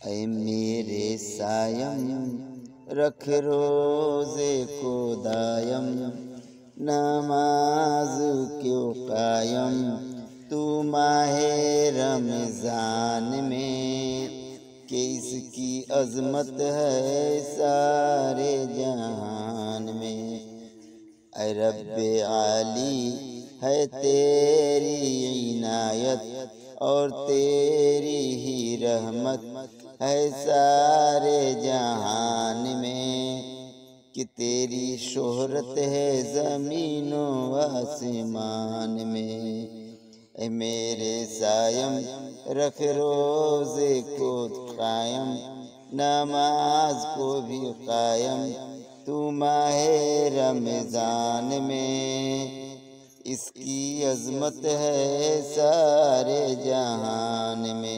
ऐ मेरे सायम रख रोज़े को दायम, नमाज क्यों कायम तू माहे रमज़ान में, कि इसकी अज़मत है सारे जहान में। ऐ रब्बे आली है तेरी इनायत और तेरी ही रहमत है सारे जहान में, कि तेरी शोहरत है ज़मीनों आसमान में। ऐ मेरे सायम रख रोज़े को कायम, नमाज को भी कायम तू माहे रमज़ान में, इसकी अज़मत है सारे जहान में।